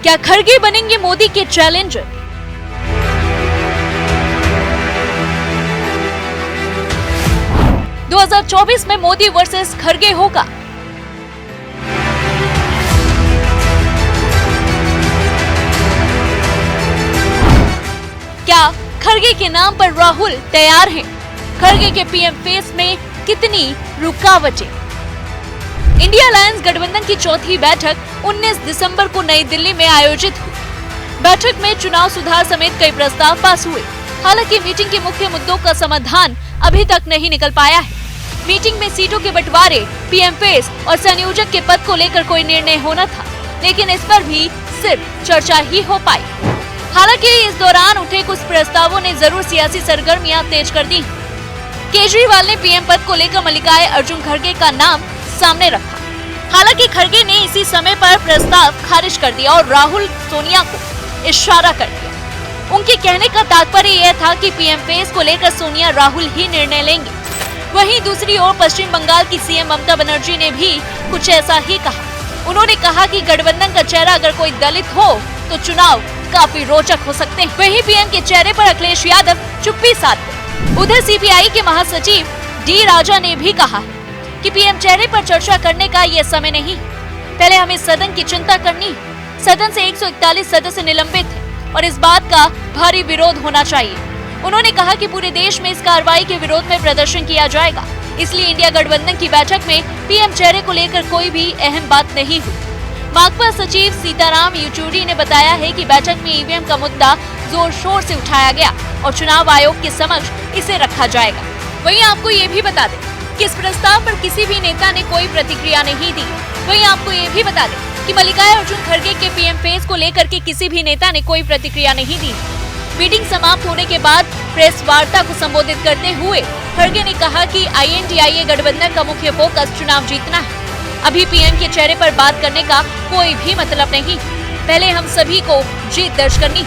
क्या खड़गे बनेंगे मोदी के चैलेंजर? दो 2024 में मोदी वर्सेस खड़गे होगा। क्या खड़गे के नाम पर राहुल तैयार हैं? खड़गे के पीएम फेस में कितनी रुकावटें? इंडिया अलायंस गठबंधन की चौथी बैठक 19 दिसंबर को नई दिल्ली में आयोजित हुई। बैठक में चुनाव सुधार समेत कई प्रस्ताव पास हुए। हालांकि मीटिंग के मुख्य मुद्दों का समाधान अभी तक नहीं निकल पाया है। मीटिंग में सीटों के बंटवारे, पीएम फेस और संयोजक के पद को लेकर कोई निर्णय होना था, लेकिन इस पर भी सिर्फ चर्चा ही हो पाई। हालांकि इस दौरान उठे कुछ प्रस्तावों ने जरूर सियासी सरगर्मियां तेज कर दी। केजरीवाल ने पीएम पद को लेकर मल्लिकार्जुन खड़गे का नाम सामने रखा। हालांकि खड़गे ने इसी समय पर प्रस्ताव खारिज कर दिया और राहुल सोनिया को इशारा कर दिया। उनके कहने का तात्पर्य यह था कि पीएम फेस को लेकर सोनिया राहुल ही निर्णय लेंगे। वहीं दूसरी ओर पश्चिम बंगाल की सीएम ममता बनर्जी ने भी कुछ ऐसा ही कहा। उन्होंने कहा कि गठबंधन का चेहरा अगर कोई दलित हो तो चुनाव काफी रोचक हो सकते हैं। वहीं पीएम के चेहरे पर अखिलेश यादव चुप्पी साधते। उधर सीपीआई के महासचिव डी राजा ने भी कहा कि पीएम चेहरे पर चर्चा करने का ये समय नहीं, पहले हमें सदन की चिंता करनी। सदन से 141 सदस्य निलंबित थे और इस बात का भारी विरोध होना चाहिए। उन्होंने कहा कि पूरे देश में इस कार्रवाई के विरोध में प्रदर्शन किया जाएगा, इसलिए इंडिया गठबंधन की बैठक में पीएम चेहरे को लेकर कोई भी अहम बात नहीं हुई। माकपा सचिव सीताराम येचुरी ने बताया है कि बैठक में ईवीएम का मुद्दा जोर शोर से उठाया गया और चुनाव आयोग के समक्ष इसे रखा जाएगा। वहीं आपको ये भी बता दें कि इस प्रस्ताव पर किसी भी नेता ने कोई प्रतिक्रिया नहीं दी। वहीं आपको ये भी बता दें कि मल्लिकार्जुन खड़गे के पीएम फेस को लेकर के किसी भी नेता ने कोई प्रतिक्रिया नहीं दी। मीटिंग समाप्त होने के बाद प्रेस वार्ता को संबोधित करते हुए खड़गे ने कहा कि INDIA गठबंधन का मुख्य फोकस चुनाव जीतना है। अभी पीएम के चेहरे पर बात करने का कोई भी मतलब नहीं। पहले हम सभी को जीत दर्ज करनी,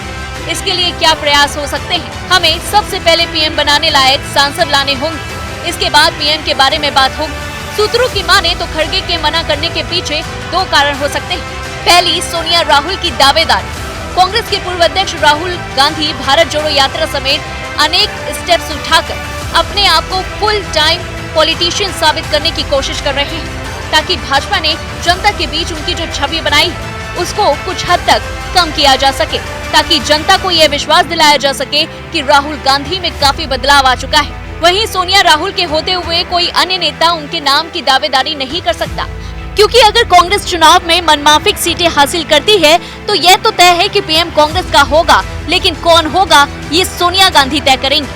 इसके लिए क्या प्रयास हो सकते हैं? हमें सबसे पहले पीएम बनाने लायक सांसद लाने होंगे, इसके बाद पीएम के बारे में बात होगी। सूत्रों की माने तो खड़गे के मना करने के पीछे दो कारण हो सकते हैं। पहली, सोनिया राहुल की दावेदारी। कांग्रेस के पूर्व अध्यक्ष राहुल गांधी भारत जोड़ो यात्रा समेत अनेक स्टेप्स उठाकर अपने आप को फुल टाइम पॉलिटिशियन साबित करने की कोशिश कर रहे हैं, ताकि भाजपा ने जनता के बीच उनकी जो छवि बनाई है उसको कुछ हद तक कम किया जा सके, ताकि जनता को यह विश्वास दिलाया जा सके कि राहुल गांधी में काफी बदलाव आ चुका है। वहीं सोनिया राहुल के होते हुए कोई अन्य नेता उनके नाम की दावेदारी नहीं कर सकता, क्योंकि अगर कांग्रेस चुनाव में मनमाफिक सीटें हासिल करती है तो यह तो तय है कि पीएम कांग्रेस का होगा, लेकिन कौन होगा ये सोनिया गांधी तय करेंगी।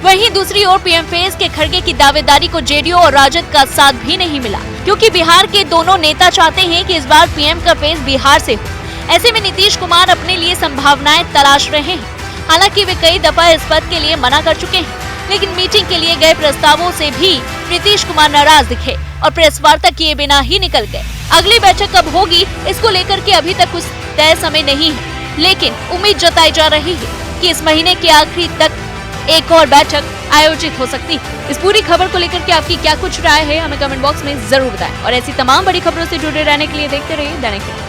वहीं दूसरी ओर पीएम फेस के खड़गे की दावेदारी को जेडीयू और राजद का साथ भी नहीं मिला, क्योंकि बिहार के दोनों नेता चाहते हैं कि इस बार पीएम का फेस बिहार से हो। ऐसे में नीतीश कुमार अपने लिए संभावनाएं तलाश रहे हैं। हालांकि वे कई दफा इस पद के लिए मना कर चुके हैं, लेकिन मीटिंग के लिए गए प्रस्तावों से भी नीतीश कुमार नाराज दिखे और प्रेस वार्ता किए बिना ही निकल गए। अगली बैठक कब होगी इसको लेकर के अभी तक कुछ तय समय नहीं है, लेकिन उम्मीद जताई जा रही है कि इस महीने के आखिरी तक एक और बैठक आयोजित हो सकती है। इस पूरी खबर को लेकर के आपकी क्या कुछ राय है, हमें कमेंट बॉक्स में जरूर बताएं और ऐसी तमाम बड़ी खबरों से जुड़े रहने के लिए देखते रहिए दैनिक।